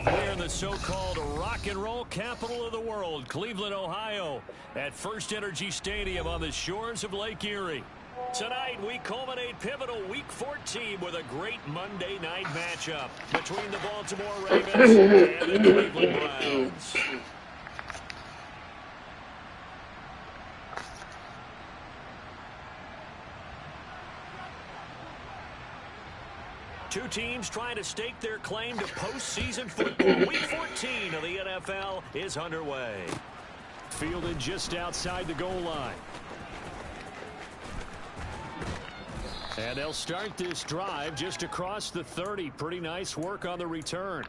We're in the so-called rock and roll capital of the world, Cleveland, Ohio, at First Energy Stadium on the shores of Lake Erie. Tonight, we culminate pivotal Week 14 with a great Monday night matchup between the Baltimore Ravens and the Cleveland Browns. Two teams trying to stake their claim to postseason football. Week 14 of the NFL is underway. Fielded just outside the goal line. And they'll start this drive just across the 30. Pretty nice work on the return.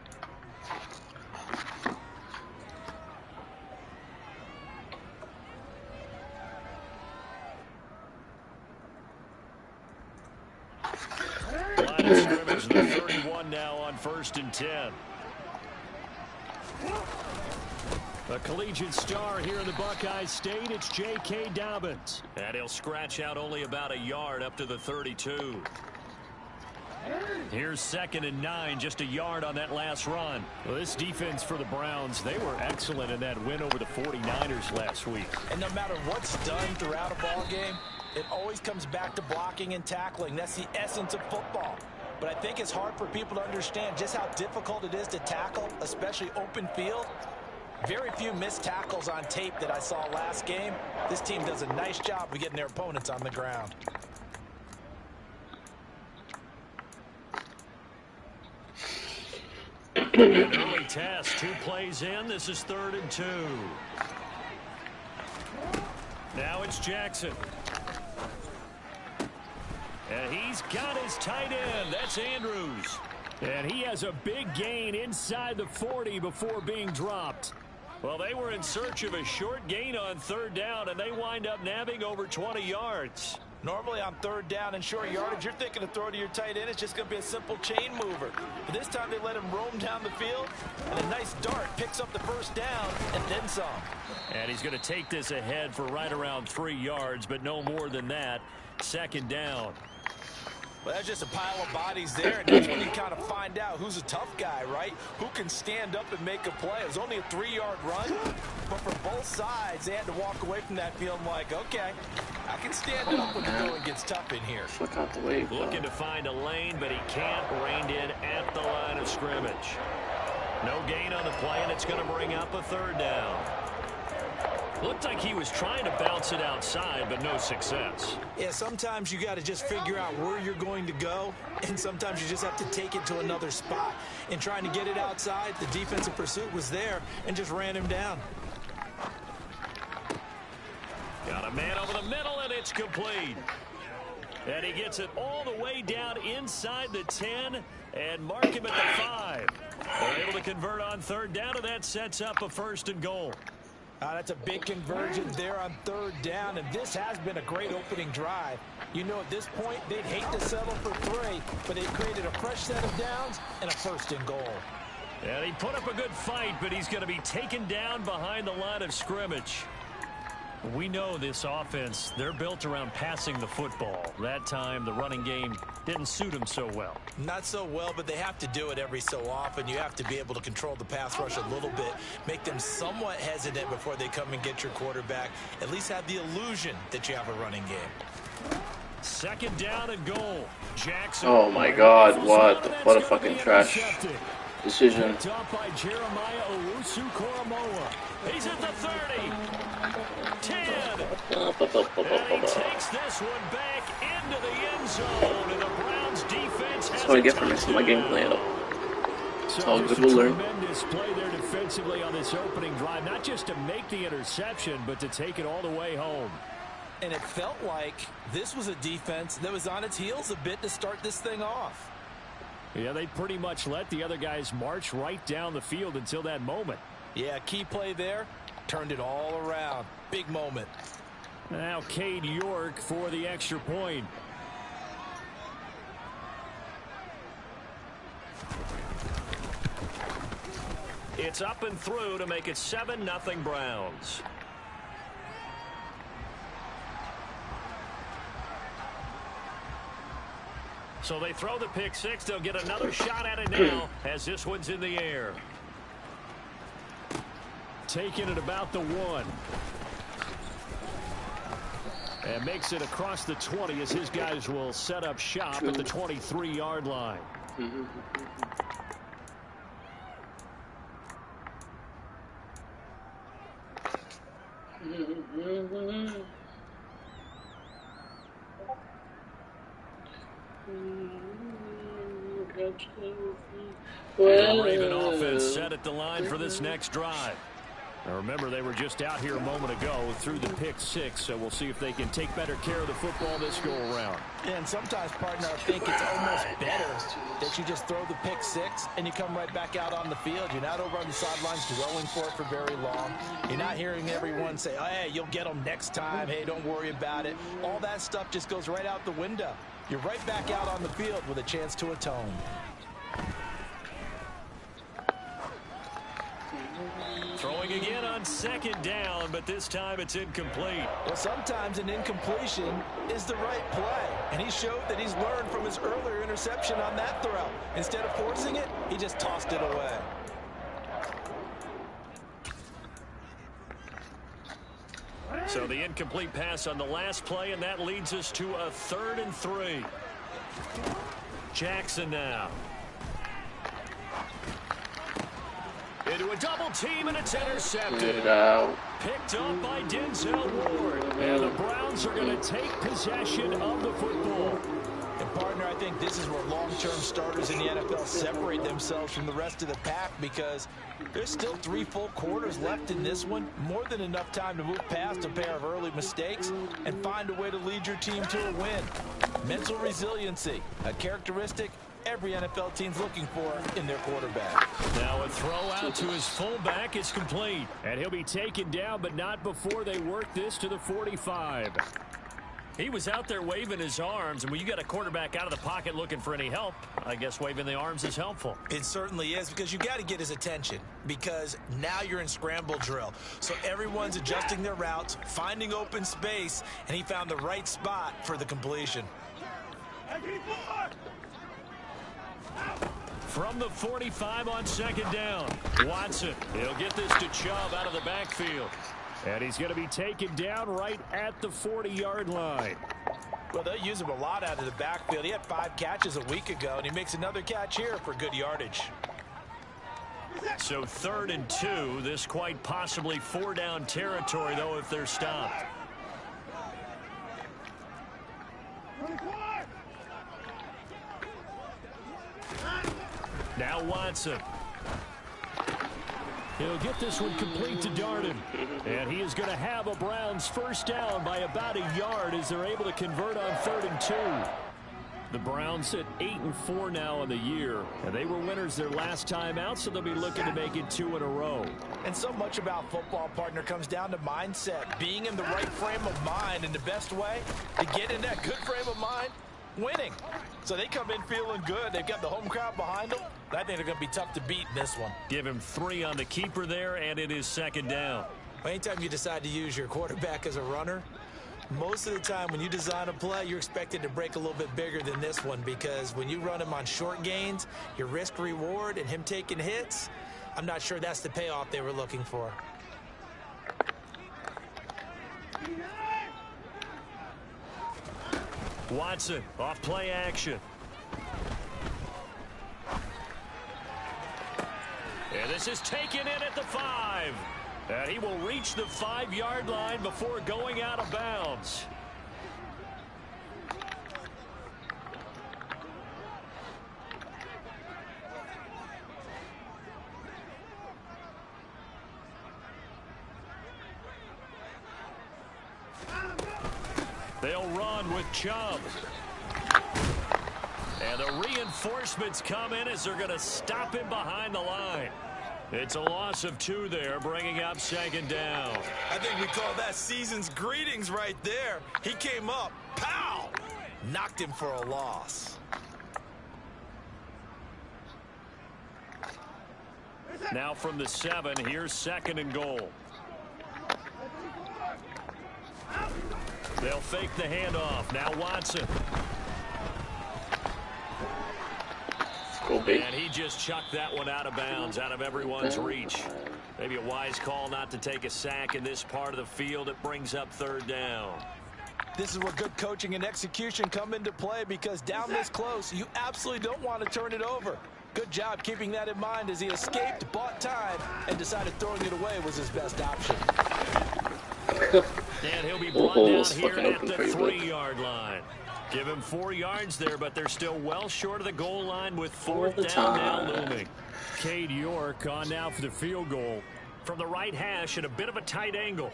Line of scrimmage, the 31 now on 1st and 10. A collegiate star here in the Buckeye State, it's J.K. Dobbins. And he'll scratch out only about a yard up to the 32. Here's 2nd and 9, just a yard on that last run. Well, this defense for the Browns, they were excellent in that win over the 49ers last week. And no matter what's done throughout a ball game, it always comes back to blocking and tackling. That's the essence of football. But I think it's hard for people to understand just how difficult it is to tackle, especially open field. Very few missed tackles on tape that I saw last game. This team does a nice job of getting their opponents on the ground. An early test, 2 plays in. This is 3rd and 2. Now it's Jackson. And he's got his tight end. That's Andrews. And he has a big gain inside the 40 before being dropped. Well, they were in search of a short gain on 3rd down, and they wind up nabbing over 20 yards. Normally on 3rd down and short yardage, you're thinking of throw to your tight end. It's just going to be a simple chain mover. But this time they let him roam down the field, and a nice dart picks up the 1st down and then some. And he's going to take this ahead for right around 3 yards, but no more than that. 2nd down. Well, that's just a pile of bodies there, and that's when you kind of find out who's a tough guy, right? Who can stand up and make a play. It was only a 3-yard run, but for both sides, they had to walk away from that field like, okay, I can stand up when the going gets tough in here. Look out the way, bro. Looking to find a lane, but he can't. Reined in at the line of scrimmage. No gain on the play, and it's going to bring up a 3rd down. Looked like he was trying to bounce it outside, but no success. Yeah, sometimes you got to just figure out where you're going to go, and sometimes you just have to take it to another spot. In trying to get it outside, the defensive pursuit was there and just ran him down. Got a man over the middle, and it's complete. And he gets it all the way down inside the 10 and mark him at the 5. They're able to convert on third down, and that sets up a 1st and goal. That's a big conversion there on third down, and this has been a great opening drive. You know, at this point, they'd hate to settle for 3, but they created a fresh set of downs and a 1st and goal. And he put up a good fight, but he's going to be taken down behind the line of scrimmage. We know this offense, they're built around passing the football. That time, the running game didn't suit them so well. Not so well, but they have to do it every so often. You have to be able to control the pass rush a little bit, make them somewhat hesitant before they come and get your quarterback. At least have the illusion that you have a running game. 2nd down and goal. Jackson. Oh my God! What a fucking trash decision. Picked up by Jeremiah Owusu-Koramoah. He's at the 30. 10. And he takes this one back into the end zone, and the Browns defense has That's what I get for messing my game plan up. It's all good, we'll learn. Tremendous play there defensively on this opening drive, not just to make the interception, but to take it all the way home. And it felt like this was a defense that was on its heels a bit to start this thing off. Yeah, they pretty much let the other guys march right down the field until that moment. Yeah, key play there. Turned it all around. Big moment. Now Cade York for the extra point. It's up and through to make it 7-0 Browns. So they throw the pick 6. They'll get another shot at it now as this one's in the air. Taking it about the 1. And makes it across the 20 as his guys will set up shop at the 23-yard line. The Raven offense set at the line for this next drive. Now remember, they were just out here a moment ago through the pick 6, so we'll see if they can take better care of the football this go-around. And sometimes, partner, I think it's almost better that you just throw the pick 6 and you come right back out on the field. You're not over on the sidelines dwelling for it for very long. You're not hearing everyone say, oh, hey, you'll get them next time. Hey, don't worry about it. All that stuff just goes right out the window. You're right back out on the field with a chance to atone. Throwing again on 2nd down, but this time it's incomplete. Well, sometimes an incompletion is the right play, and he showed that he's learned from his earlier interception on that throw. Instead of forcing it, he just tossed it away. So the incomplete pass on the last play, and that leads us to a 3rd and 3. Jackson now. Into a double team, and it's intercepted. Picked up by Denzel Ward. And the Browns are going to take possession of the football. And, partner, I think this is where long-term starters in the NFL separate themselves from the rest of the pack, because there's still 3 full quarters left in this one. More than enough time to move past a pair of early mistakes and find a way to lead your team to a win. Mental resiliency, a characteristic every NFL team's looking for in their quarterback. Now a throw out to his fullback is complete. And he'll be taken down, but not before they work this to the 45. He was out there waving his arms, and when you got a quarterback out of the pocket looking for any help, I guess waving the arms is helpful. It certainly is, because you got to get his attention, because now you're in scramble drill. So everyone's adjusting their routes, finding open space, and he found the right spot for the completion. From the 45 on 2nd down, Watson. He'll get this to Chubb out of the backfield. And he's going to be taken down right at the 40-yard line. Well, they'll use him a lot out of the backfield. He had 5 catches a week ago, and he makes another catch here for good yardage. So 3rd and 2. This quite possibly 4-down territory, though, if they're stopped. Now Watson. He'll get this one complete to Darden. And he is going to have a Browns first down by about a yard as they're able to convert on 3rd and 2. The Browns at 8-4 now in the year, and they were winners their last time out, so they'll be looking to make it 2 in a row. And so much about football, partner, comes down to mindset, being in the right frame of mind, and the best way to get in that good frame of mind, winning. So they come in feeling good. They've got the home crowd behind them. I think they're going to be tough to beat in this one. Give him 3 on the keeper there, and it is 2nd down. Anytime you decide to use your quarterback as a runner, most of the time when you design a play, you're expected to break a little bit bigger than this one, because when you run him on short gains, your risk reward and him taking hits, I'm not sure that's the payoff they were looking for. Watson off play action. And this is taken in at the 5. And he will reach the 5-yard line before going out of bounds. They'll run with Chubb. And the reinforcements come in as they're going to stop him behind the line. It's a loss of 2 there, bringing up 2nd down. I think we call that season's greetings right there. He came up, pow! Knocked him for a loss. Now from the 7, here's 2nd and goal. They'll fake the handoff. Now Watson. And he just chucked that one out of bounds, out of everyone's reach. Maybe a wise call not to take a sack in this part of the field. It brings up 3rd down. This is where good coaching and execution come into play, because down this close, you absolutely don't want to turn it over. Good job keeping that in mind as he escaped, bought time, and decided throwing it away was his best option. And he'll be brought down here at the 3-yard line. Give him 4 yards there, but they're still well short of the goal line with 4th down now looming. Cade York on now for the field goal from the right hash at a bit of a tight angle.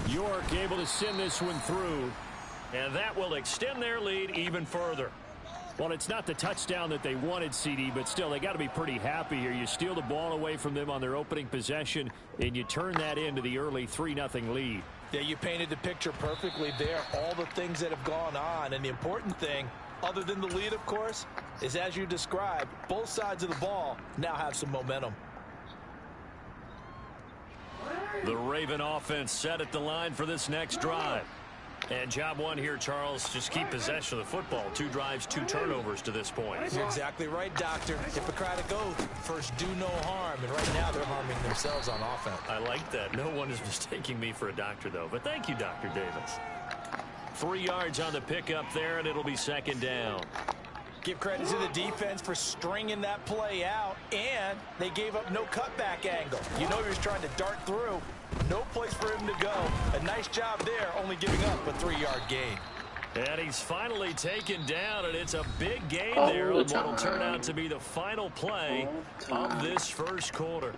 York able to send this one through, and that will extend their lead even further. Well, it's not the touchdown that they wanted, CD, but still, they got to be pretty happy here. You steal the ball away from them on their opening possession, and you turn that into the early 3-0 lead. Yeah, you painted the picture perfectly there. All the things that have gone on, and the important thing, other than the lead, of course, is as you described, both sides of the ball now have some momentum. The Raven offense set at the line for this next drive. And job one here, Charles, just keep possession of the football. 2 drives, 2 turnovers to this point. You're exactly right, Doctor. Hippocratic oath, first do no harm. And right now they're harming themselves on offense. I like that. No one is mistaking me for a doctor, though. But thank you, Dr. Davis. 3 yards on the pickup there, and it'll be 2nd down. Give credit to the defense for stringing that play out, and they gave up no cutback angle. You know he was trying to dart through. No place for him to go. A nice job there, only giving up a 3-yard gain. And he's finally taken down, and it's a big gain there on what will turn out to be the final play of this first quarter.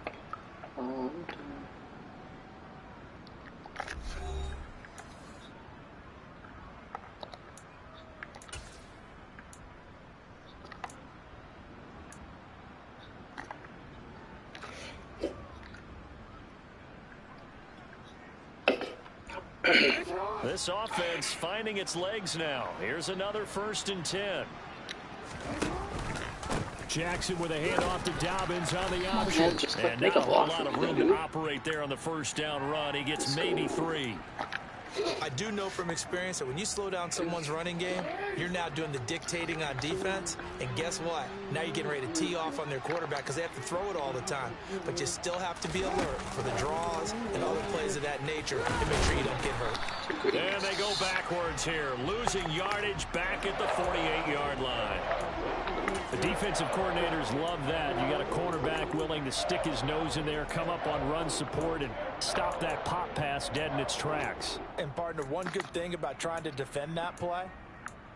This offense finding its legs now. Here's another 1st and 10. Jackson with a handoff to Dobbins on the option. And not a whole lot of room to operate there on the 1st down run. He gets maybe 3. I do know from experience that when you slow down someone's running game, you're now doing the dictating on defense. And guess what? Now you're getting ready to tee off on their quarterback because they have to throw it all the time. But you still have to be alert for the draws and other plays of that nature to make sure you don't get hurt. And they go backwards here, losing yardage back at the 48-yard line. The defensive coordinators love that. You got a cornerback willing to stick his nose in there, come up on run support, and stop that pop pass dead in its tracks. And partner, one good thing about trying to defend that play,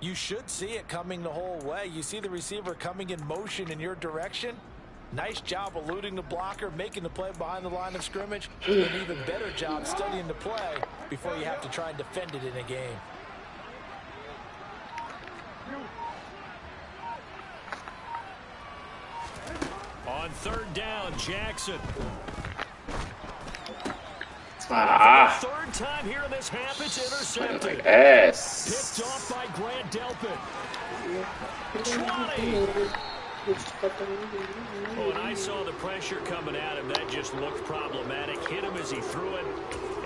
You should see it coming the whole way. You see the receiver coming in motion in your direction. Nice job eluding the blocker, making the play behind the line of scrimmage. An even better job studying the play before you have to try and defend it in a game. On third down, Jackson. Third time here in this half, it's intercepted. Picked off by Grant Delpit. 20. When I saw the pressure coming at him, that just looked problematic. Hit him as he threw it,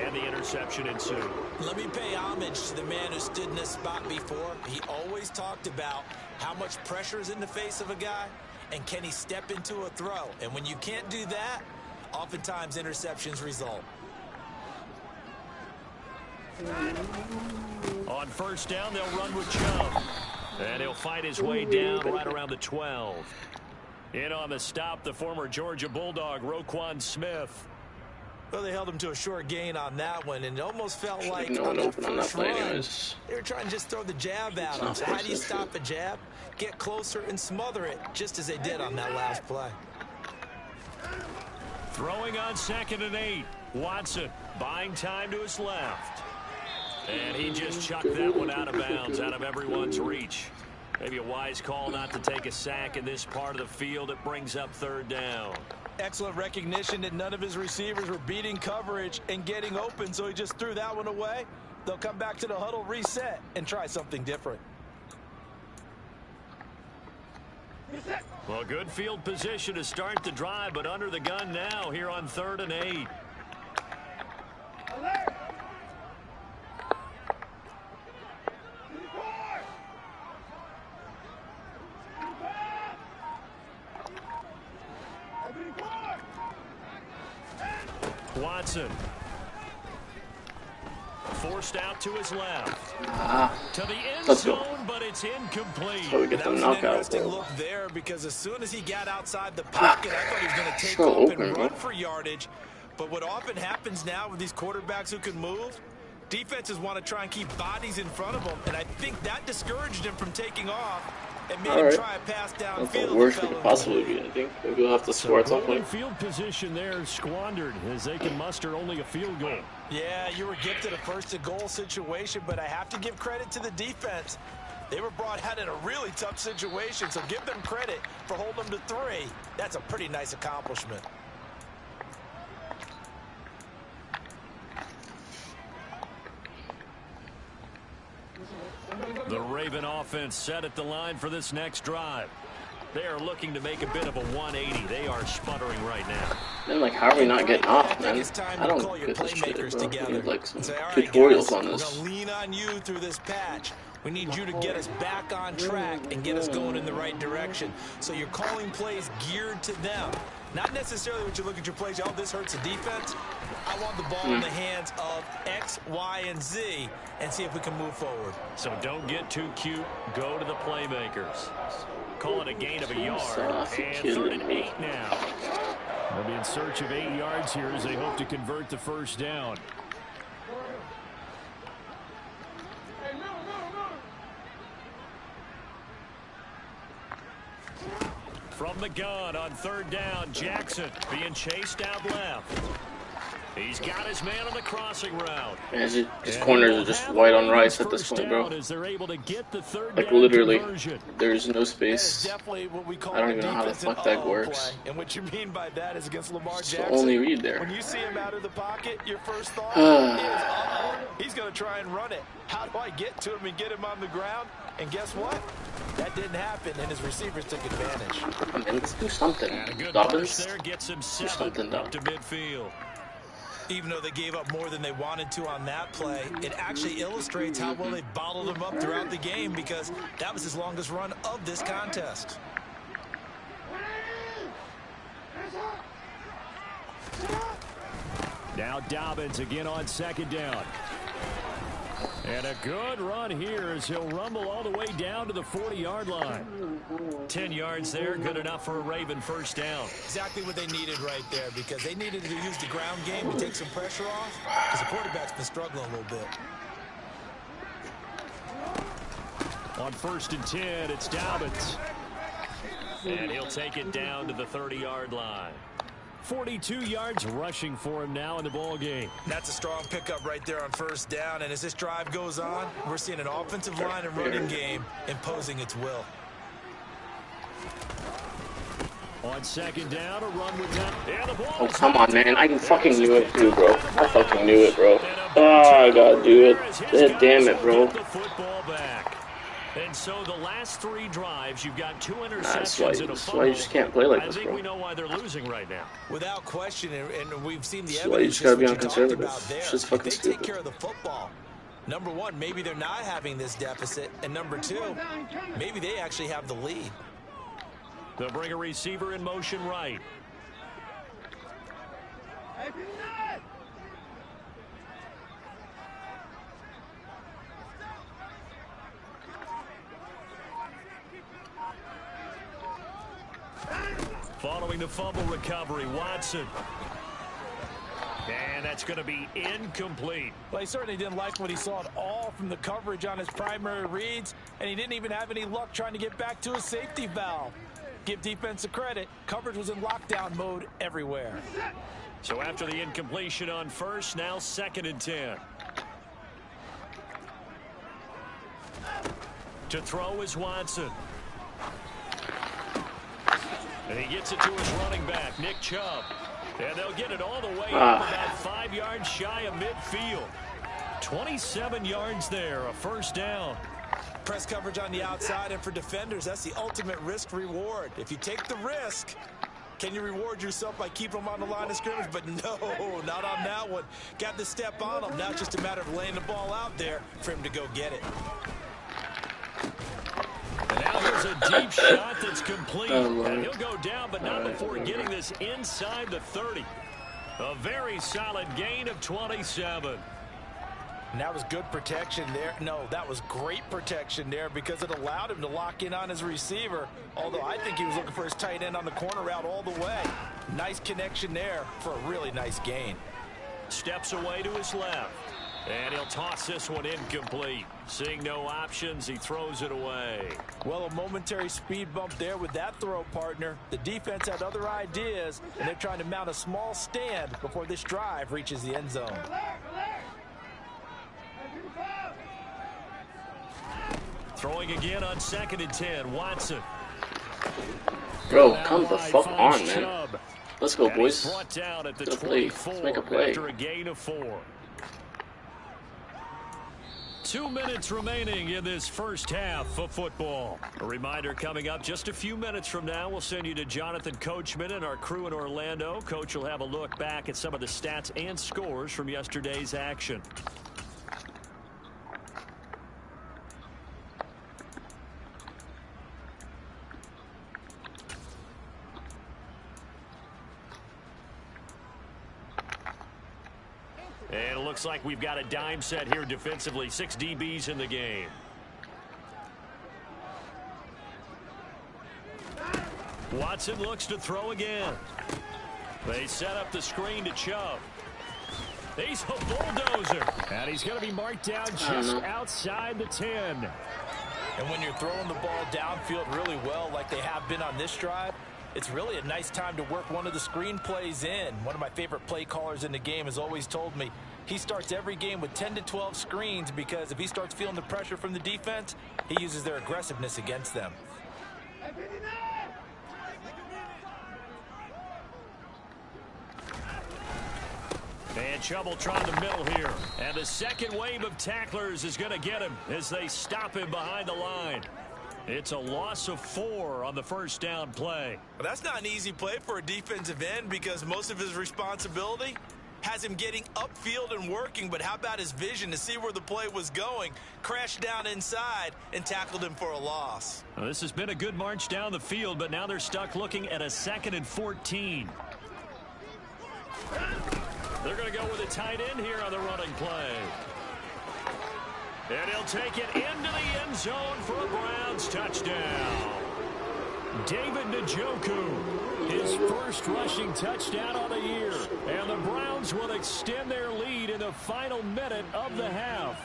and the interception ensued. Let me pay homage to the man who stood in this spot before. He always talked about how much pressure is in the face of a guy, and can he step into a throw. And when you can't do that, oftentimes interceptions result. On first down, they'll run with Chubb. And he'll fight his way down right around the 12. In on the stop, the former Georgia Bulldog, Roquan Smith. Well, they held him to a short gain on that one, and it almost felt like on that first run, they were trying to just throw the jab at him. So how do you stop a jab? Get closer and smother it, just as they did on that last play. Throwing on 2nd and 8. Watson buying time to his left. And he just chucked that one out of bounds, out of everyone's reach. Maybe a wise call not to take a sack in this part of the field. It brings up third down. Excellent recognition that none of his receivers were beating coverage and getting open, so he just threw that one away. They'll come back to the huddle, reset, and try something different. Well, good field position to start the drive, but under the gun now here on 3rd and 8. Watson. Forced out to his left. To the end zone, but it's incomplete. So we get the knockout. An interesting look there, because as soon as he got outside the pocket, I thought he was going to take off and run for yardage. But what often happens now with these quarterbacks who can move, defenses want to try and keep bodies in front of them, and I think that discouraged him from taking off and made him try a pass downfield. That's the worst it could possibly be, I think. Maybe we'll have to score at some point. Field position there squandered as they can muster only a field goal. Yeah, you were gifted a first-to-goal situation, but I have to give credit to the defense. They were brought out in a really tough situation, so give them credit for holding them to 3. That's a pretty nice accomplishment. The Raven offense set at the line for this next drive. They are looking to make a bit of a 180. They are sputtering right now. Then, like, how are we not getting off, man? I don't get this shit, bro. We need, like, some tutorials on this. We're going to lean on you through this patch. We need you to get us back on track and get us going in the right direction. So you're calling plays geared to them. Not necessarily what you look at your plays, oh, this hurts the defense. I want the ball in the hands of X, Y, and Z and see if we can move forward. So don't get too cute. Go to the playmakers. Call it a gain of a yard. And 3rd and 8 now. They'll be in search of 8 yards here as they hope to convert the first down. From the gun on 3rd down, Jackson being chased out left. He's got his man on the crossing route. Man, his corners are just white on rice at this point, bro. Like, literally, there's no space. I don't even know how the fuck that works. And what you mean by that is against Lamar It's Jackson. the only read there. When you see him out of the pocket, your first thought is, he's going to try and run it. How do I get to him and get him on the ground? And guess what? That didn't happen, and his receivers took advantage. I mean, let's do something. Dobbins, do something, up to midfield. Even though they gave up more than they wanted to on that play, it actually illustrates how well they bottled him up throughout the game, because that was his longest run of this contest. Now Dobbins again on 2nd down. And a good run here as he'll rumble all the way down to the 40-yard line. 10 yards there, good enough for a Raven first down. Exactly what they needed right there, because they needed to use the ground game to take some pressure off, because the quarterback's been struggling a little bit. On 1st and 10, it's Dobbins. And he'll take it down to the 30-yard line. 42 yards rushing for him now in the ball game. That's a strong pickup right there on 1st down. And as this drive goes on, we're seeing an offensive line and running game imposing its will. On 2nd down, a run with that. And the ball. Oh, come on, man. I fucking knew it too, bro. I fucking knew it, bro. Oh, I gotta do it. Damn it, bro. And so the last 3 drives, you've got 2 interceptions and a fumble. That's why you just can't play like this, bro. I think we know why they're losing right now. Without question, and we've seen the evidence. That's why you just gotta be on conservative. It's just fucking stupid. They take care of the football. Number 1, maybe they're not having this deficit. And number 2, maybe they actually have the lead. They'll bring a receiver in motion right. Following the fumble recovery, Watson. And that's going to be incomplete. Well, he certainly didn't like what he saw at all from the coverage on his primary reads, and he didn't even have any luck trying to get back to his safety valve. Give defense a credit. Coverage was in lockdown mode everywhere. So after the incompletion on 1st, now 2nd and 10. To throw is Watson. And he gets it to his running back, Nick Chubb. And they'll get it all the way up about 5 yards shy of midfield. 27 yards there, a 1st down. Press coverage on the outside, and for defenders, that's the ultimate risk-reward. If you take the risk, can you reward yourself by keeping them on the line of scrimmage? But no, not on that one. Got the step on them. Now it's just a matter of laying the ball out there for him to go get it. And now here's a deep shot that's complete. And he'll go down, but not before getting this inside the 30. A very solid gain of 27. And that was good protection there. No, that was great protection there because it allowed him to lock in on his receiver. Although I think he was looking for his tight end on the corner route all the way. Nice connection there for a really nice gain. Steps away to his left. And he'll toss this one incomplete. Seeing no options, he throws it away. Well, a momentary speed bump there with that throw, partner. The defense had other ideas, and they're trying to mount a small stand before this drive reaches the end zone. Throwing again on 2nd and 10, Watson. Bro, come the fuck on, man. Let's go, boys. Let's play. Let's make a play. After a gain of 4. 2 minutes remaining in this 1st half of football. A reminder coming up just a few minutes from now, we'll send you to Jonathan Coachman and our crew in Orlando. Coach will have a look back at some of the stats and scores from yesterday's action. And it looks like we've got a dime set here defensively. 6 DBs in the game. Watson looks to throw again. They set up the screen to Chubb. He's a bulldozer. And he's going to be marked down just outside the 10. And when you're throwing the ball downfield really well like they have been on this drive, it's really a nice time to work one of the screen plays in. One of my favorite play callers in the game has always told me he starts every game with 10 to 12 screens because if he starts feeling the pressure from the defense, he uses their aggressiveness against them. And Chubb will try the middle here. And the second wave of tacklers is going to get him as they stop him behind the line. It's a loss of 4 on the 1st down play. Well, that's not an easy play for a defensive end because most of his responsibility has him getting upfield and working, but how about his vision to see where the play was going, crashed down inside, and tackled him for a loss. Well, this has been a good march down the field, but now they're stuck looking at a 2nd and 14. They're going to go with a tight end here on the running play. And he'll take it into the end zone for a Browns touchdown. David Njoku, his first rushing touchdown of the year. And the Browns will extend their lead in the final minute of the half.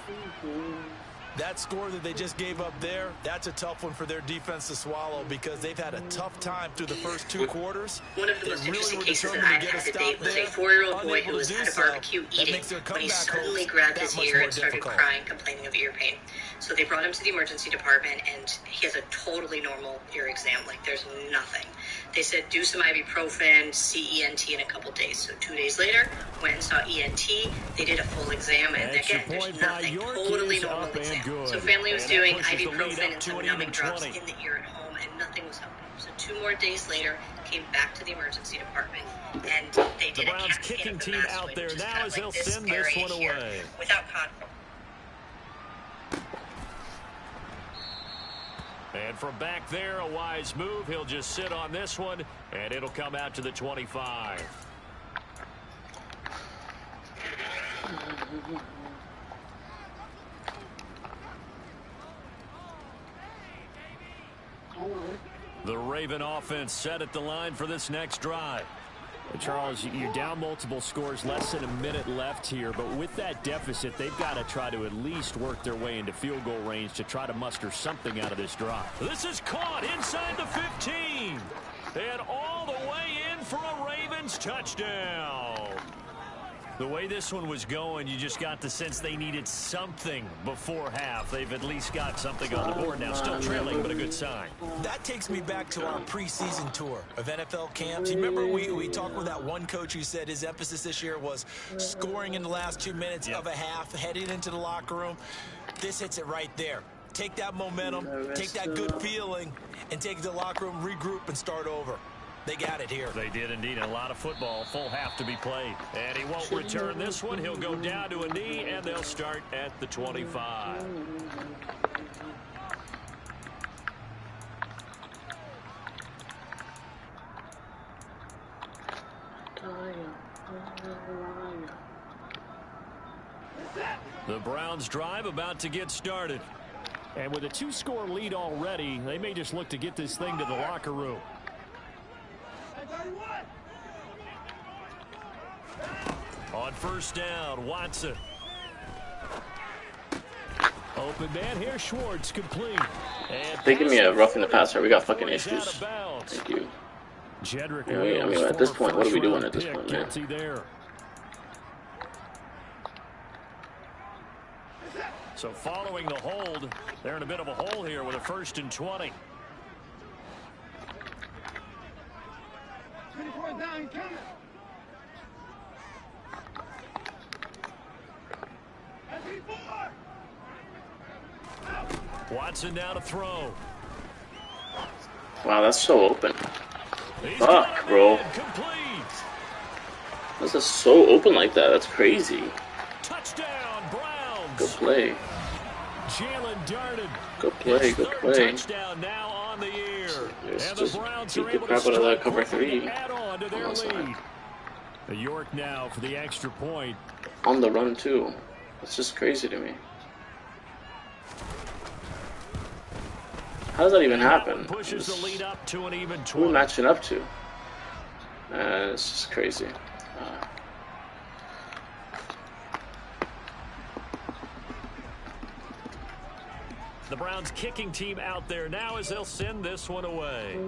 That score that they just gave up there, that's a tough one for their defense to swallow because they've had a tough time through the first 2 quarters. One of the most interesting cases that I've had to date was a 4-year-old boy who was at a barbecue eating when he suddenly grabbed his ear and started crying, complaining of ear pain. So they brought him to the emergency department, and he has a totally normal ear exam. Like, there's nothing. They said, do some ibuprofen, see ENT in a couple days. So 2 days later, went and saw ENT. They did a full exam, and again, there's nothing. Totally normal exam. So family was doing ibuprofen and some numbing drops in the ear at home, and nothing was helping. So 2 more days later, came back to the emergency department, and they did a CAT scan of the mastoid, which is kind of like this area here, without conflict. And from back there, a wise move. He'll just sit on this one, and it'll come out to the 25. The Raven offense set at the line for this next drive. Charles, you're down multiple scores, less than a minute left here, but with that deficit, they've got to try to at least work their way into field goal range to try to muster something out of this drive. This is caught inside the 15, and all the way in for a Ravens touchdown. The way this one was going, you just got the sense they needed something before half. They've at least got something on the board now. Still trailing, but a good sign. That takes me back to our preseason tour of NFL camps. You remember we talked with that one coach who said his emphasis this year was scoring in the last 2 minutes of a half, heading into the locker room. This hits it right there. Take that momentum, take that good feeling, and take it to the locker room, regroup, and start over. They got it here. They did indeed. A lot of football, full half to be played. And he won't return this one. He'll go down to a knee, and they'll start at the 25. The Browns drive about to get started. And with a 2-score lead already, they may just look to get this thing to the locker room. On first down, Watson. Open man here, Schwartz complete. They give me a rough in the passer. We got fucking issues. Thank you. I mean, at this point, what are we doing at this point, man? There. So following the hold, they're in a bit of a hole here with a 1st and 20. Watson now to throw. Wow, that's so open. Fuck, bro. This is so open like that. That's crazy. Touchdown, Browns. Good play. Jalen Darden. Good play, good play. Touchdown now on the year. Just and the Browns beat are the able crap to out of that cover 3. add on to their lead. York now for the extra point. On the run, too. It's just crazy to me. How does that even happen? Pushes the lead up to an even 20. Who are we matching up to? It's just crazy. The Browns kicking team out there now as they'll send this one away.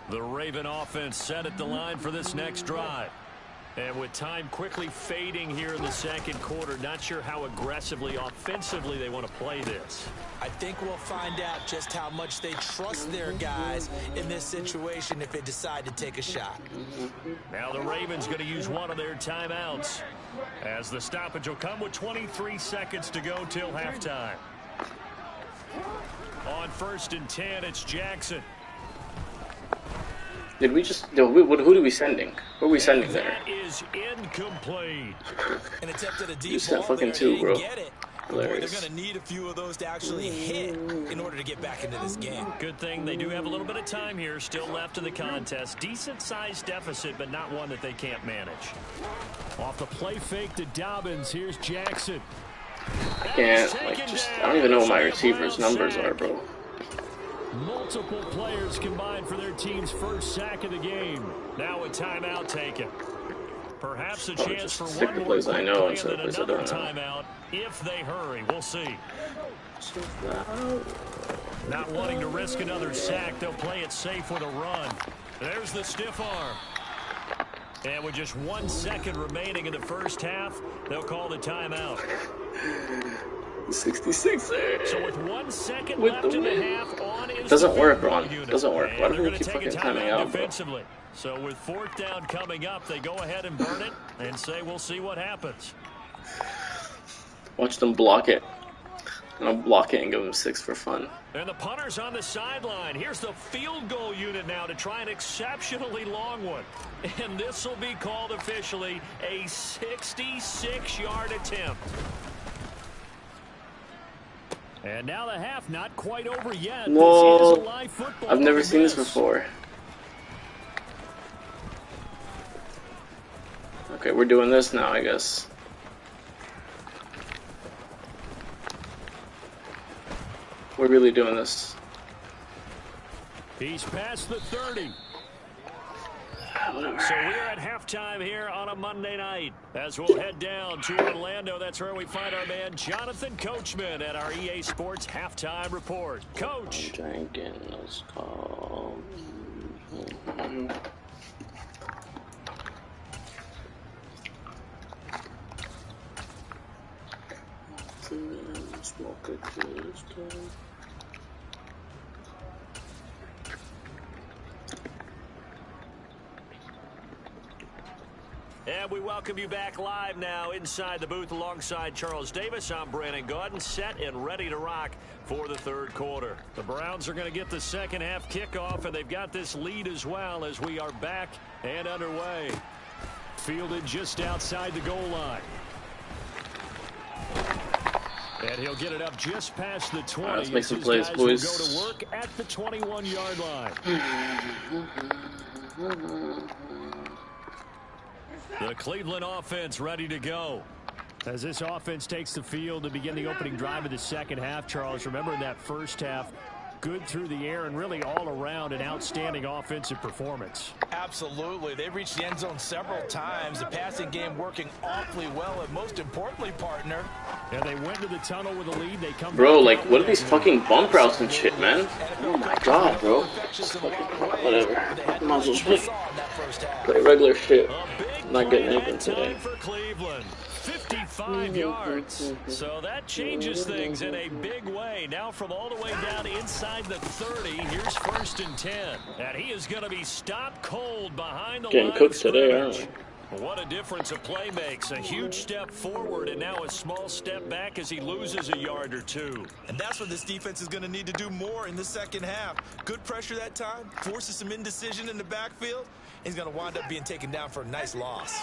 The Raven offense set at the line for this next drive. And with time quickly fading here in the second quarter, not sure how aggressively, offensively they want to play this. I think we'll find out just how much they trust their guys in this situation if they decide to take a shot. Now the Ravens going to use one of their timeouts, as the stoppage will come with 23 seconds to go till halftime. On 1st and 10, it's Jackson. Did we just... who are we sending? Who are we sending there? That is incomplete. An attempt at a deep You sent ball fucking there. 2, bro. Get it. Boy, they're going to need a few of those to actually hit in order to get back into this game. Good thing they do have a little bit of time here still left in the contest. Decent-sized deficit, but not one that they can't manage. Off the play fake to Dobbins. Here's Jackson. I can't, like, I don't even know what my receiver's numbers are, bro. Multiple players combined for their team's first sack of the game. Now a timeout taken. Perhaps a chance for one more plays I know instead of plays plays I don't know. Timeout if they hurry. We'll see. Not wanting to risk another sack, they'll play it safe with a run. There's the stiff arm. And with just 1 second remaining in the first half, they'll call the timeout. 66 there. So with 1 second left in the half, on is doesn't work, Ron. Doesn't work. Why do we keep fucking timing out, bro? So with 4th down coming up, they go ahead and burn it and say we'll see what happens. Watch them block it. And I'll block it and give them 6 for fun. And the punter's on the sideline. Here's the field goal unit now to try an exceptionally long one. And this will be called officially a 66-yard attempt. And now the half not quite over yet. Whoa. This is a live football. I've never seen this before. Okay, we're doing this now, I guess. We're really doing this. He's past the 30. Whatever. So we're at halftime here on a Monday night. As we'll head down to Orlando, that's where we find our man Jonathan Coachman at our EA Sports Halftime Report. Coach. Jenkins, call. And we welcome you back live now inside the booth alongside Charles Davis. I'm Brandon Gaudin, set and ready to rock for the 3rd quarter. The Browns are going to get the second half kickoff, and they've got this lead as well as we are back and underway. Fielded just outside the goal line. And he'll get it up just past the 20. Right, let's make some plays, boys. Go to work at the 21-yard line. The Cleveland offense ready to go. As this offense takes the field to begin the opening drive of the second half, Charles, remember in that first half, good through the air and really all around an outstanding offensive performance. Absolutely. They've reached the end zone several times. The passing game working awfully well, and most importantly, partner. And they went to the tunnel with a lead. They come. Bro, like, what are these fucking bump routes and shit, man? Oh my god, bro. Just fucking, whatever. Might as well just play regular shit. I'm not getting anything today. 55 yards. So that changes things in a big way. Now from all the way down inside the 30, here's 1st and 10. And he is going to be stopped cold behind the line of scrimmage. What a difference a play makes. A huge step forward and now a small step back as he loses a yard or two. And that's what this defense is going to need to do more in the second half. Good pressure that time, forces some indecision in the backfield. He's going to wind up being taken down for a nice loss.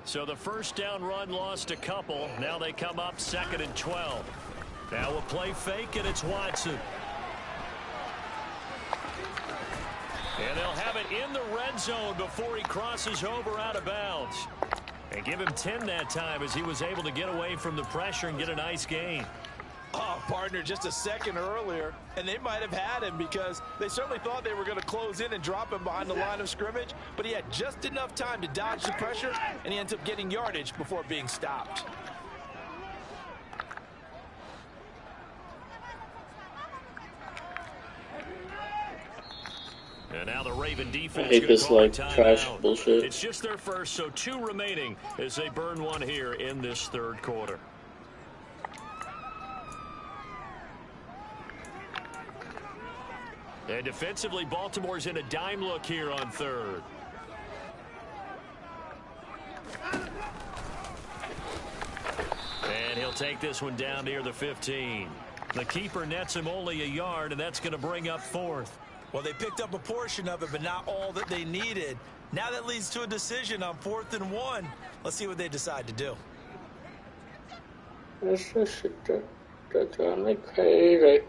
So the first down run lost a couple. Now they come up 2nd and 12. Now a play fake, and it's Watson. And they'll have it in the red zone before he crosses over out of bounds. And give him 10 that time as he was able to get away from the pressure and get a nice gain. Oh, partner, just a second earlier, and they might have had him because they certainly thought they were going to close in and drop him behind the line of scrimmage, but he had just enough time to dodge the pressure, and he ends up getting yardage before being stopped. And now the Raven defense. I hate this, like, trash bullshit. It's just their first, so 2 remaining as they burn one here in this 3rd quarter. And defensively, Baltimore's in a dime look here on 3rd. And he'll take this one down near the 15. The keeper nets him only a yard, and that's going to bring up 4th. Well, they picked up a portion of it, but not all that they needed. Now that leads to a decision on 4th and 1. Let's see what they decide to do. This shit that drives me crazy.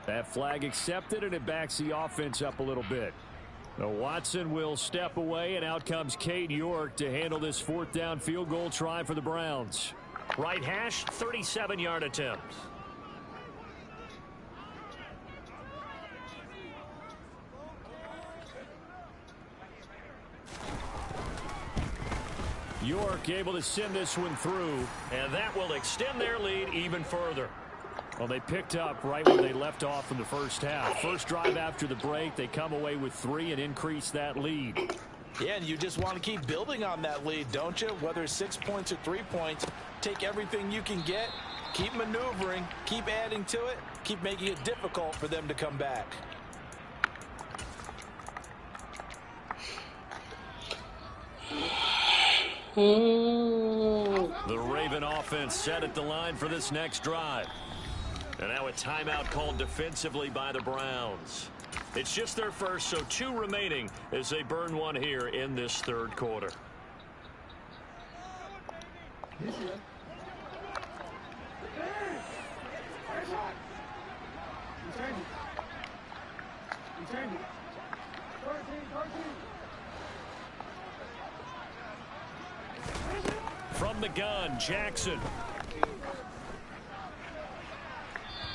That flag accepted, and it backs the offense up a little bit. Now Watson will step away, and out comes Cade York to handle this 4th down field goal try for the Browns. Right hash, 37-yard attempt. York able to send this one through, and that will extend their lead even further. Well, they picked up right where they left off in the first half. First drive after the break, they come away with 3 and increase that lead. Yeah, and you just want to keep building on that lead, don't you? Whether it's 6 points or 3 points, take everything you can get, keep maneuvering, keep adding to it, keep making it difficult for them to come back. The Raven offense set at the line for this next drive. And now a timeout called defensively by the Browns. It's just their first, so 2 remaining as they burn one here in this 3rd quarter. From the gun, Jackson.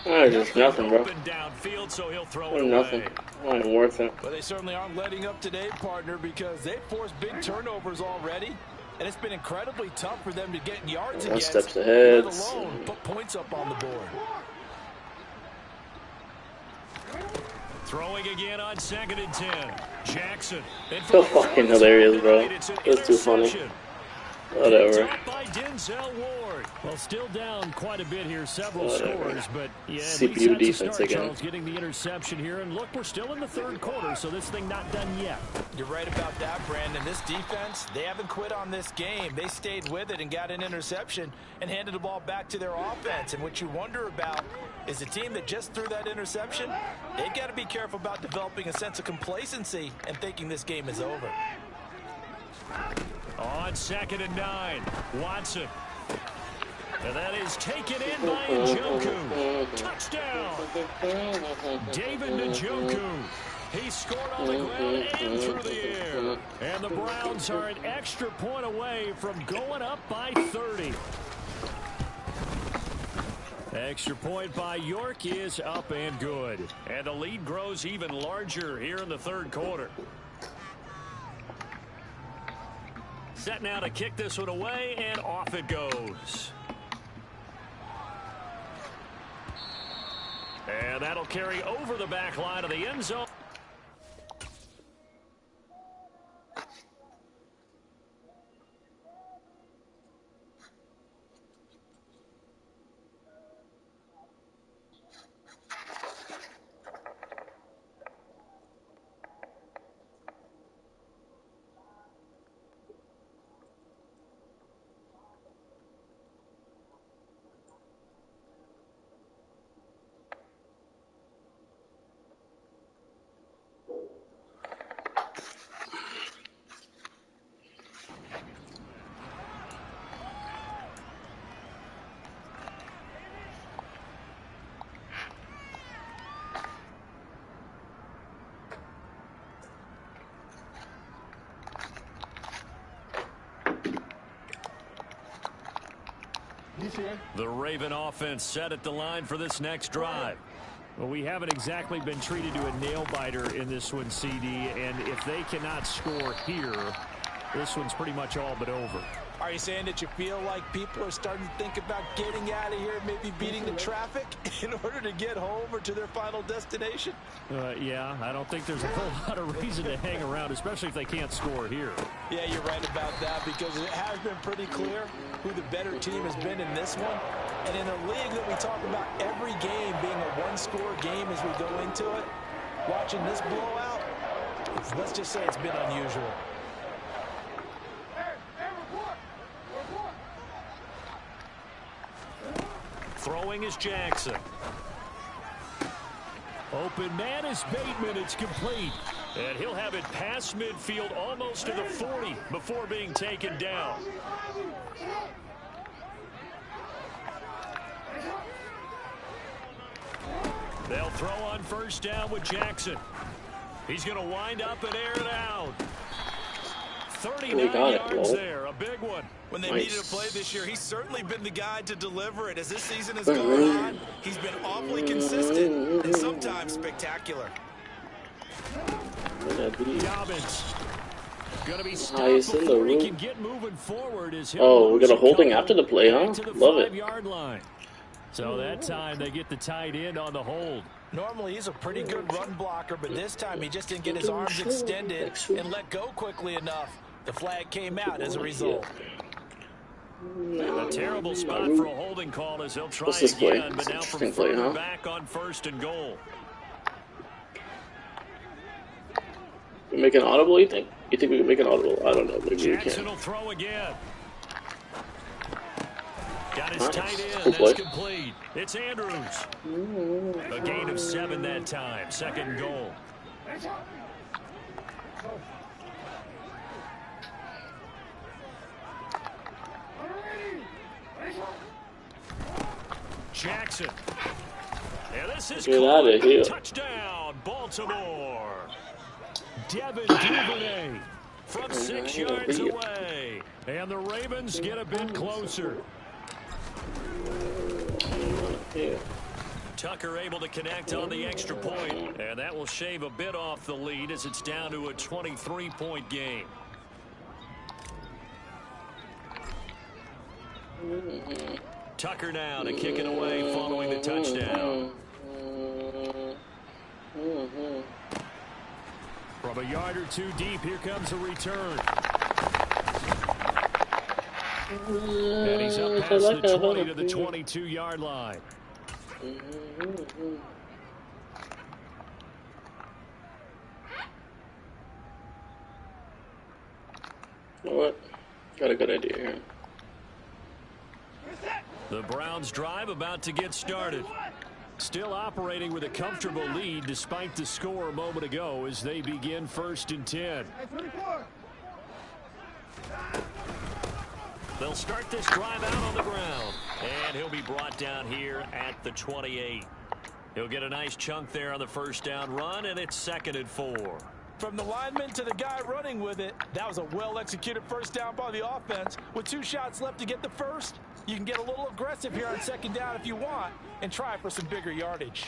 Just nothing, bro. Downfield, so he'll throw it nothing. Not even worth it. But they certainly aren't letting up today, partner, because they've forced big turnovers already, and it's been incredibly tough for them to get yards against, steps ahead, let alone put points up on the board. Throwing again on 2nd and 10. Jackson. So fucking hilarious, bro. That's too funny. Whatever. By Denzel Ward. Well, still down quite a bit here, several scores, but yeah, CPU defense start, again. Charles, getting the interception here, and look, we're still in the 3rd quarter, so this thing not done yet. You're right about that, Brandon. This defense, they haven't quit on this game. They stayed with it and got an interception and handed the ball back to their offense. And what you wonder about is a team that just threw that interception, they got to be careful about developing a sense of complacency and thinking this game is over. On 2nd and 9, Watson. And that is taken in by Njoku. Touchdown. David Njoku. He scored on the ground and through the air. And the Browns are an extra point away from going up by 30. Extra point by York is up and good. And the lead grows even larger here in the 3rd quarter. Set now to kick this one away, and off it goes. And that'll carry over the back line of the end zone. The Raven offense set at the line for this next drive. Well, we haven't exactly been treated to a nail-biter in this one, CD, and if they cannot score here, this one's pretty much all but over. Are you saying that you feel like people are starting to think about getting out of here, maybe beating the traffic in order to get home or to their final destination? Yeah, I don't think there's a whole lot of reason to hang around, especially if they can't score here. Yeah, you're right about that, because it has been pretty clear who the better team has been in this one. And in a league that we talk about every game being a one-score game as we go into it, watching this blowout, let's just say it's been unusual. Throwing is Jackson. Open man is Bateman. It's complete. And he'll have it past midfield almost to the 40 before being taken down. They'll throw on first down with Jackson. He's going to wind up and air it out. 39 yards there, a big one. When they needed a play this year, he's certainly been the guy to deliver it. As this season has gone on, he's been awfully consistent and sometimes spectacular. Dobbins going to be stopped before he can get moving forward. Oh, we got a holding after the play, huh? Love it. Yard line. So that time they get the tight end on the hold. Normally he's a pretty good run blocker, but this time he just didn't get his arms extended and let go quickly enough. The flag came out as a result. A terrible spot for a holding call as he'll try again, but now from further back on first and goal. We make an audible, you think? You think we can make an audible? I don't know. Maybe Jackson will throw again. Got his tight end. That's complete. It's Andrews. A gain of 7 that time. Second goal. Jackson. And this is caught. Touchdown, Baltimore. Devin Duvernay from 6 yards away. And the Ravens get a bit closer. Tucker able to connect on the extra point, and that will shave a bit off the lead as it's down to a 23-point game. Tucker now to kick it away following the touchdown. From a yard or two deep, here comes a return. And he's up past the 20 to the 22-yard line. You know what? Got a good idea here. The Browns drive about to get started. Still operating with a comfortable lead despite the score a moment ago as they begin 1st and 10. They'll start this drive out on the ground. And he'll be brought down here at the 28. He'll get a nice chunk there on the first down run, and it's 2nd and 4. From the lineman to the guy running with it, that was a well-executed first down by the offense. With 2 shots left to get the first, you can get a little aggressive here on 2nd down if you want and try for some bigger yardage.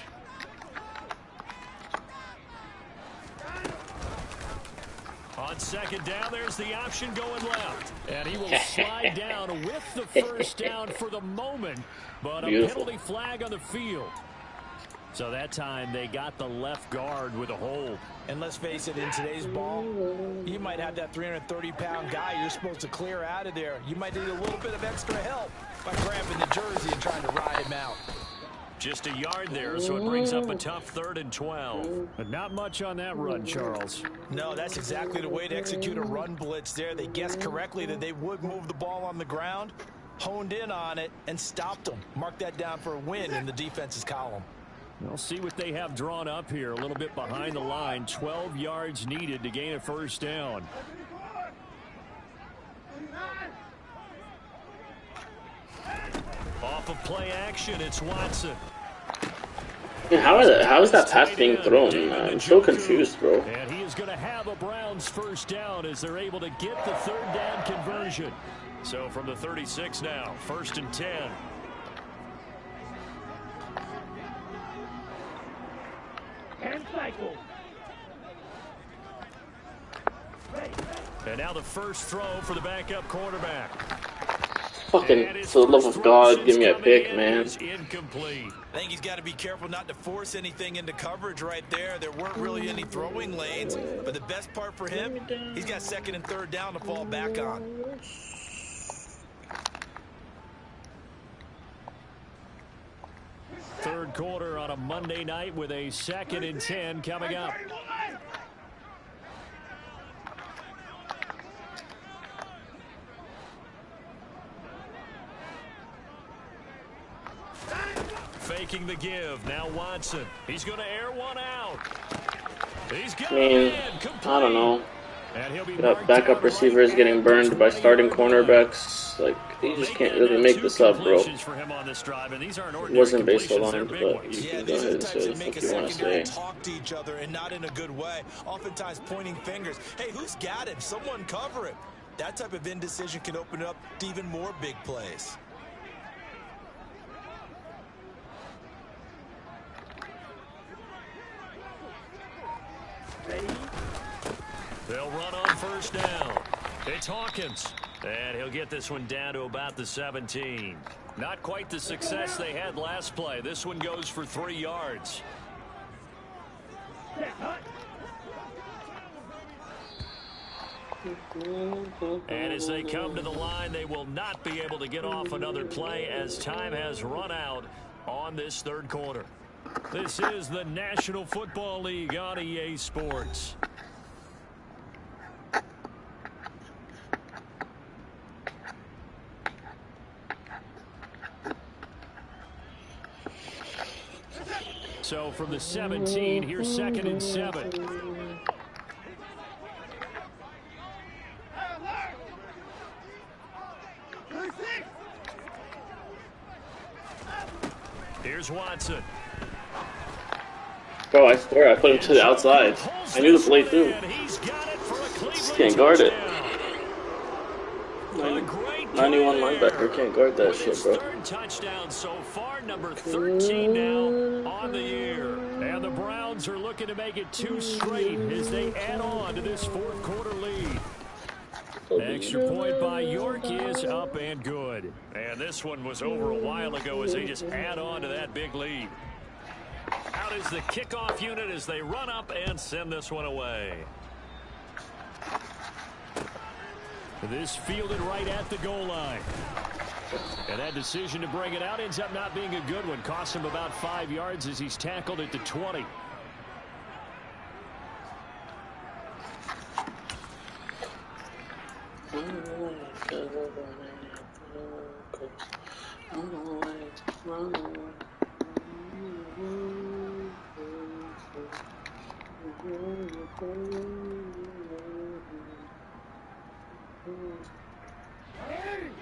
On 2nd down, there's the option going left. And he will slide down with the first down for the moment. But a penalty flag on the field. So that time they got the left guard with a hold. And let's face it, in today's ball, you might have that 330-pound guy you're supposed to clear out of there. You might need a little bit of extra help by grabbing the jersey and trying to ride him out. Just a yard there, so it brings up a tough 3rd and 12. But not much on that run, Charles. No, that's exactly the way to execute a run blitz there. They guessed correctly that they would move the ball on the ground, honed in on it, and stopped them. Mark that down for a win in the defense's column. We'll see what they have drawn up here. A little bit behind the line. 12 yards needed to gain a first down. Off of play action, it's Watson. How is that pass being thrown? I'm so confused, bro. And he is going to have a Browns first down as they're able to get the 3rd down conversion. So from the 36 now, 1st and 10. And now the first throw for the backup quarterback. Fucking, for the love of God, give me a pick, man. Incomplete. I think he's got to be careful not to force anything into coverage right there. There weren't really any throwing lanes, but the best part for him, he's got second and third down to fall back on. Third quarter on a Monday night with a 2nd and 10 coming up. Faking the give. Now Watson. He's going to air one out. He's got I don't know. Got backup receivers getting burned by starting cornerbacks. Like, you just can't really make this up, bro. It wasn't based on, but you can go ahead and say what you want to say. Talk to each other and not in a good way. Oftentimes pointing fingers. Hey, who's got him? Someone cover him. That type of indecision can open up to even more big plays. They'll run on first down. It's Hawkins. And he'll get this one down to about the 17. Not quite the success they had last play. This one goes for 3 yards. And as they come to the line, they will not be able to get off another play as time has run out on this third quarter. This is the National Football League on EA Sports. So from the 17, here's 2nd and 7. Here's Watson. Bro, I swear I put him to the outside. I knew the play through. Just can't guard it. 91 linebacker can't guard that shit, bro. Third touchdown so far, number 13 now on the year. And the Browns are looking to make it 2 straight as they add on to this fourth quarter lead. Extra point by York is up and good. And this one was over a while ago as they just add on to that big lead. Out is the kickoff unit as they run up and send this one away. This fielded right at the goal line. And that decision to bring it out ends up not being a good one. Cost him about 5 yards as he's tackled at the 20.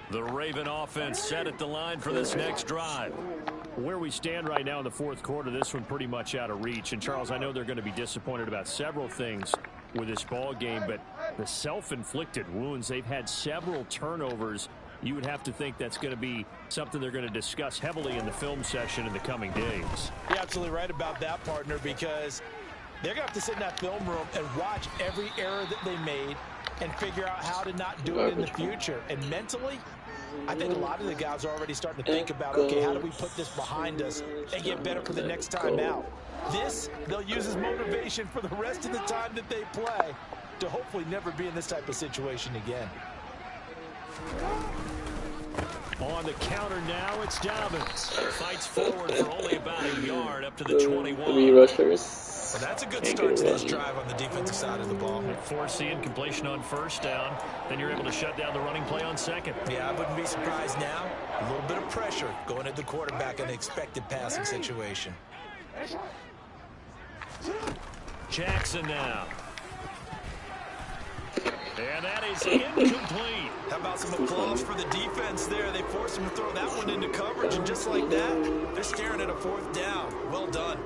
The Raven offense set at the line for this next drive. Where we stand right now in the fourth quarter, this one pretty much out of reach. And, Charles, I know they're going to be disappointed about several things with this ball game, but the self-inflicted wounds, they've had several turnovers. You would have to think that's going to be something they're going to discuss heavily in the film session in the coming days. You're absolutely right about that, partner, because they're going to have to sit in that film room and watch every error that they made and figure out how to not do it in the future. And mentally, I think a lot of the guys are already starting to think about, okay, how do we put this behind us and get better for the next time out? This, they'll use as motivation for the rest of the time that they play to hopefully never be in this type of situation again. On the counter now, it's Dobbins. Fights forward for only about a yard up to the 21. 3 rushers. Well, that's a good start to this drive on the defensive side of the ball. Force the incompletion on first down. Then you're able to shut down the running play on second. Yeah, I wouldn't be surprised now. A little bit of pressure going at the quarterback in an expected passing situation. Jackson now. And that is incomplete. How about some applause for the defense there? They forced him to throw that one into coverage, and just like that, they're staring at a fourth down. Well done.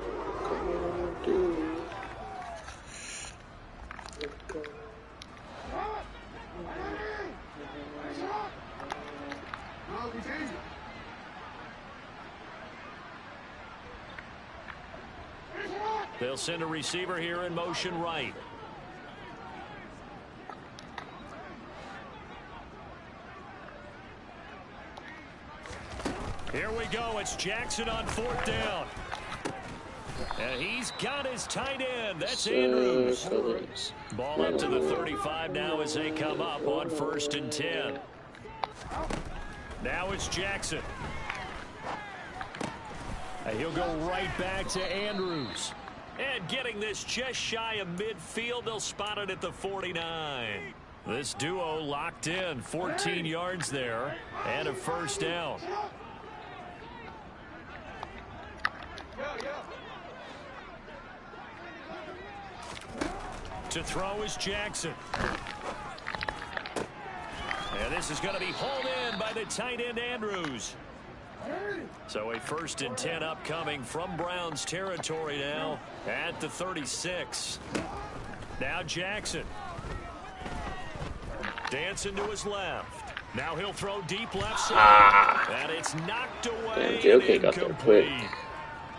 They'll send a receiver here in motion right. Here we go. It's Jackson on 4th down. And he's got his tight end. That's Andrews. Ball up to the 35 now as they come up on 1st and 10. Now it's Jackson. And he'll go right back to Andrews. And getting this just shy of midfield, they'll spot it at the 49. This duo locked in, 14 yards there, and a 1st down. To throw is Jackson. And this is going to be hauled in by the tight end Andrews. So a 1st and 10 upcoming from Browns territory now at the 36. Now Jackson. Dancing to his left. Now he'll throw deep left side. And it's knocked away. JOK got there quick.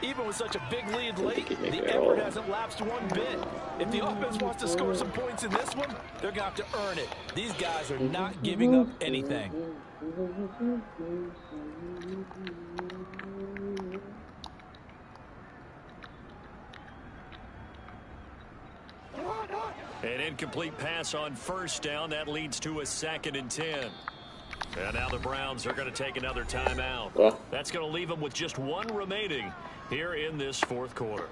Even with such a big lead late, the effort hasn't lapsed one bit. If the offense wants to score some points in this one, they're going to have to earn it. These guys are not giving up anything. An incomplete pass on 1st down. That leads to a 2nd and 10. And now the Browns are going to take another timeout. Well, that's going to leave them with just 1 remaining here in this 4th quarter.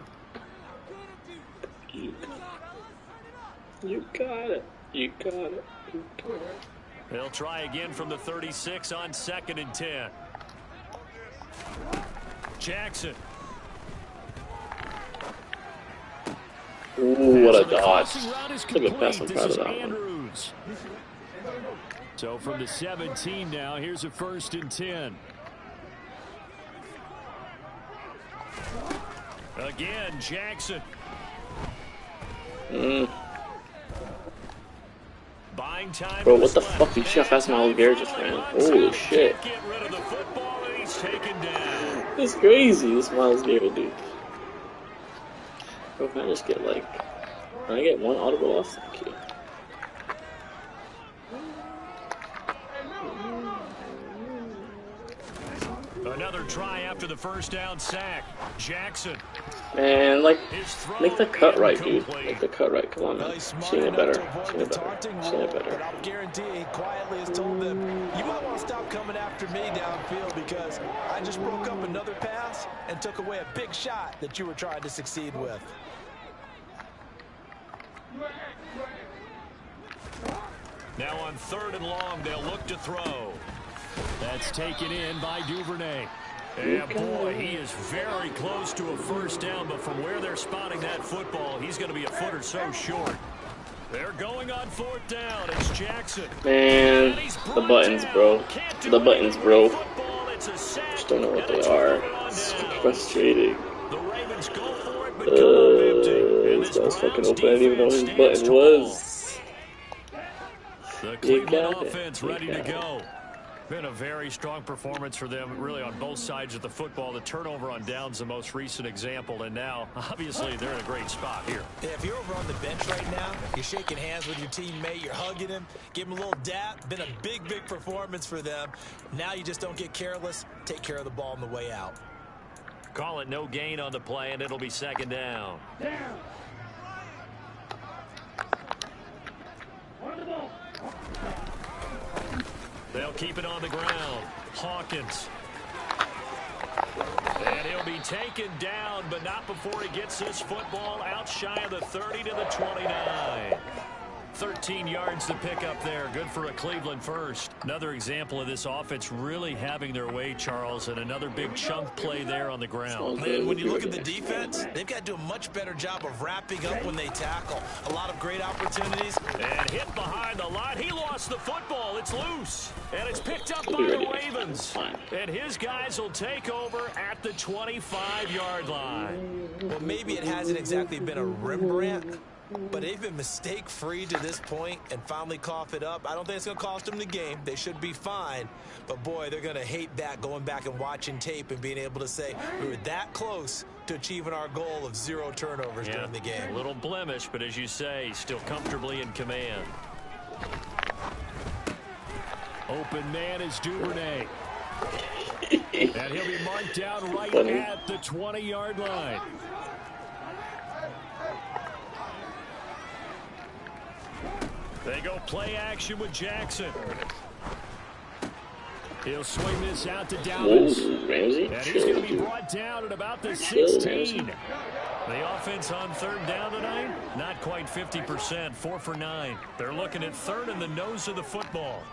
You got it. You got it. You got it. They'll try again from the 36 on 2nd and 10. Jackson. Ooh, what a dodge. Look at pass. I'm proud of that one. So from the 17 now, here's a 1st and 10. Again, Jackson. Buying time. Bro, what the fuck? You see how fast Myles Garrett just ran? Holy shit. Get rid of the football and he's taken down. It's crazy, this Myles Garrett dude. Bro, can I just get like... Can I get 1 audible loss? Thank you. Another try after the 1st down sack. Jackson. Man, like, make the cut right, dude. Make the cut right. Come on, man. Seen it better. Seen it better. Seen it better. I'll guarantee he quietly has told them, you might want to stop coming after me downfield because I just broke up another pass and took away a big shot that you were trying to succeed with. Now on 3rd and long, they'll look to throw. That's taken in by Duvernay. And boy, he is very close to a 1st down, but from where they're spotting that football, he's going to be a foot or so short. They're going on 4th down. It's Jackson. Man, the buttons, bro. The buttons, bro. Just don't know what they are. It's frustrating. The Ravens go for it, but come up empty. This guy's fucking open. I didn't even know who his button was. The Cleveland offense ready to go. Been a very strong performance for them, really, on both sides of the football. The turnover on downs, the most recent example, and now, obviously, they're in a great spot here. Yeah, if you're over on the bench right now, you're shaking hands with your teammate, you're hugging him, give him a little dap. Been a big, big performance for them. Now you just don't get careless. Take care of the ball on the way out. Call it no gain on the play, and it'll be 2nd down. They'll keep it on the ground. Hawkins. And he'll be taken down, but not before he gets this football out shy of the 30 to the 29. 13 yards to pick up there. Good for a Cleveland first. Another example of this offense really having their way, Charles, and another big chunk play there on the ground. Man, when you look at the defense, they've got to do a much better job of wrapping up when they tackle. A lot of great opportunities. And hit behind the line. He lost the football. It's loose. And it's picked up by the Ravens. And his guys will take over at the 25-yard line. Well, maybe it hasn't exactly been a Rembrandt, but they've been mistake-free to this point and finally cough it up. I don't think it's going to cost them the game. They should be fine. But, boy, they're going to hate that, going back and watching tape and being able to say we were that close to achieving our goal of 0 turnovers during the game. A little blemish, but as you say, still comfortably in command. Open man is Duvernay. And he'll be marked down right at the 20-yard line. They go play action with Jackson. He'll swing this out to Dobbins. Ramsey. And he's going to be brought down at about the 16. The offense on third down tonight, not quite 50%, 4 for 9. They're looking at third in the nose of the football.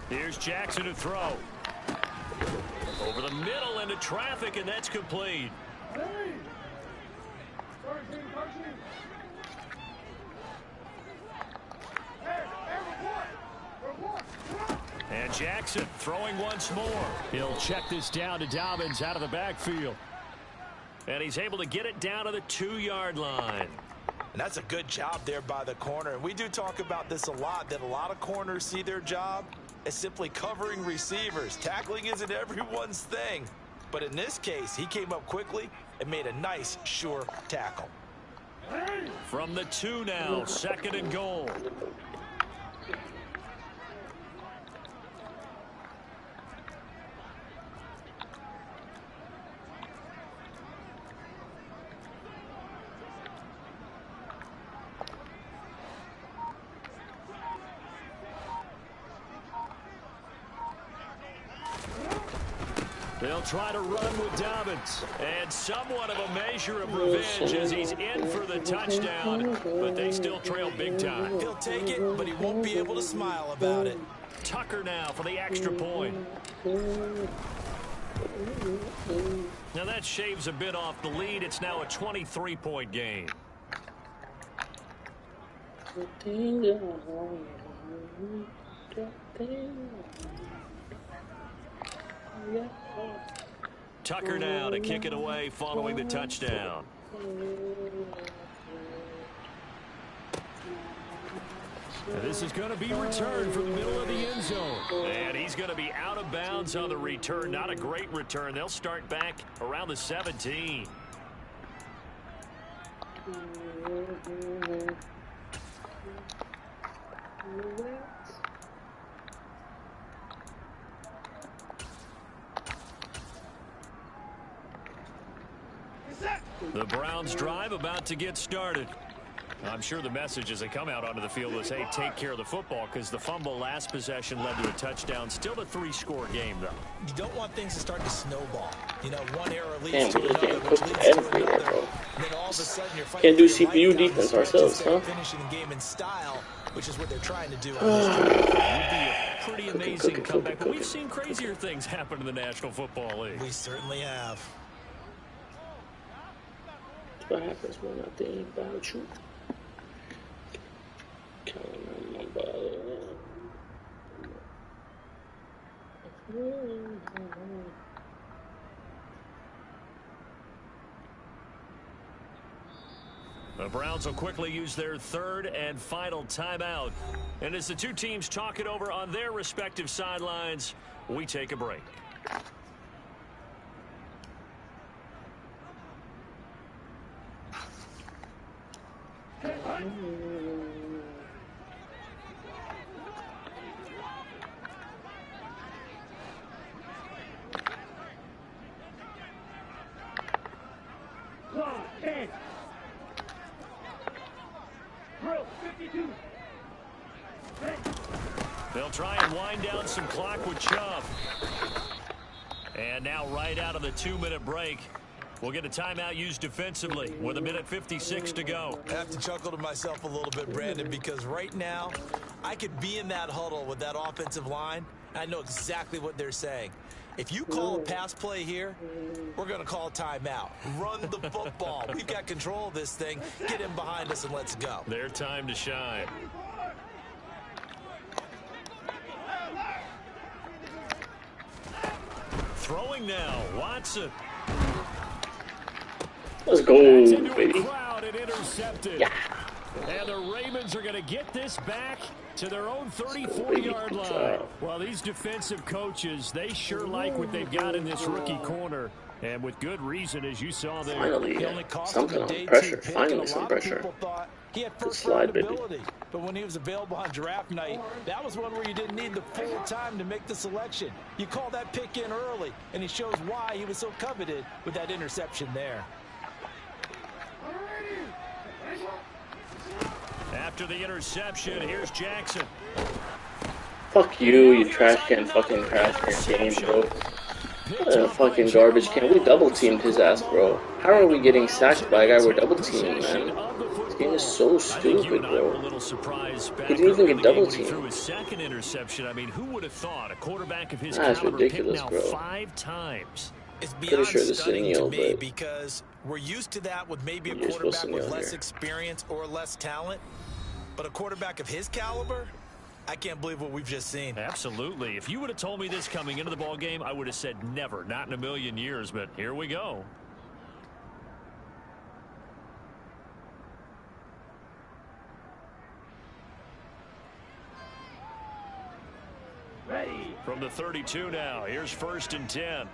Here's Jackson to throw. Over the middle into traffic, and that's complete. And Jackson throwing once more. He'll check this down to Dobbins out of the backfield. And he's able to get it down to the 2-yard line. And that's a good job there by the corner. And we do talk about this a lot, that a lot of corners see their job as simply covering receivers. Tackling isn't everyone's thing. But in this case, he came up quickly and made a nice, sure tackle. From the 2 now, 2nd and goal. They'll try to run with Dobbins. And somewhat of a measure of revenge as he's in for the touchdown. But they still trail big time. He'll take it, but he won't be able to smile about it. Tucker now for the extra point. Now that shaves a bit off the lead. It's now a 23-point game. Tucker now to kick it away following the touchdown. And this is going to be returned from the middle of the end zone. And he's going to be out of bounds on the return. Not a great return. They'll start back around the 17. The Browns drive about to get started. I'm sure the message as they come out onto the field was, hey, take care of the football, because the fumble last possession led to a touchdown. Still a 3-score game, though. You don't want things to start to snowball. You know, one error leads to another, which leads to another. And then all of a sudden you're fighting. Can't do CPU defense ourselves, huh? Finishing the game in style, which is what they're trying to do. It would be a pretty amazing comeback. But we've seen crazier things happen in the National Football League. We certainly have. What happens when I think about you? The Browns will quickly use their third and final timeout. And as the two teams talk it over on their respective sidelines, we take a break. They'll try and wind down some clock with Chubb. And now right out of the 2-minute break, we'll get a timeout used defensively with 1:56 to go. I have to chuckle to myself a little bit, Brandon, because right now I could be in that huddle with that offensive line, and I know exactly what they're saying. If you call a pass play here, we're going to call a timeout. Run the football. We've got control of this thing. Get in behind us and let's go. Their time to shine. Throwing now, Watson. Let's go, baby. Crowd and intercepted. Yeah. And the Ravens are going to get this back to their own 34-yard line. Well, these defensive coaches, they sure like what they've got in this rookie corner. And with good reason, as you saw there. Finally, something on pressure. Finally, some pressure. He had first-round ability, but when he was available on draft night, that was one where you didn't need the full time to make the selection. You call that pick in early, and he shows why he was so coveted with that interception there. After the interception, here's Jackson. Fuck you, you trash can fucking trash can game, bro. What a fucking garbage can. We double teamed his ass, bro. How are we getting sacked by a guy we're double teaming, man? This game is so stupid, bro. He didn't even get double teamed. Through his second interception, I mean, who would have thought a quarterback of his That's caliber ridiculous, picked bro. now 5 times? It's beyond Pretty sure this is stunning Neil, to me but because we're used to that with maybe a you're supposed quarterback to with kneel less here. experience or less talent. But a quarterback of his caliber, I can't believe what we've just seen. Absolutely. If you would have told me this coming into the ball game, I would have said never, not in a million years, but here we go. Ready. From the 32 now, here's 1st and 10.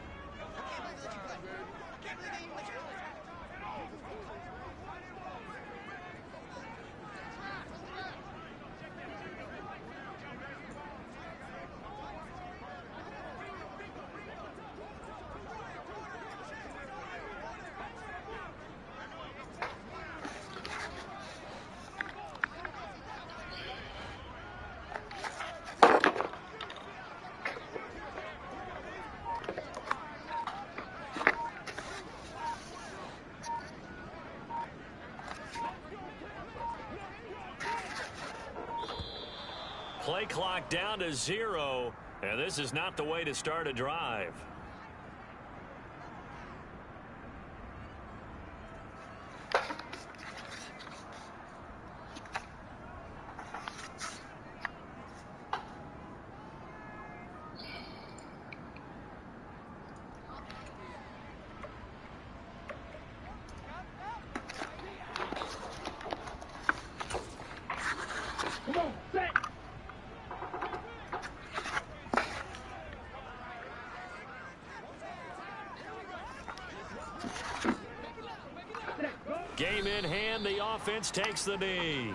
Play clock down to 0, and this is not the way to start a drive. Game in hand, the offense takes the knee.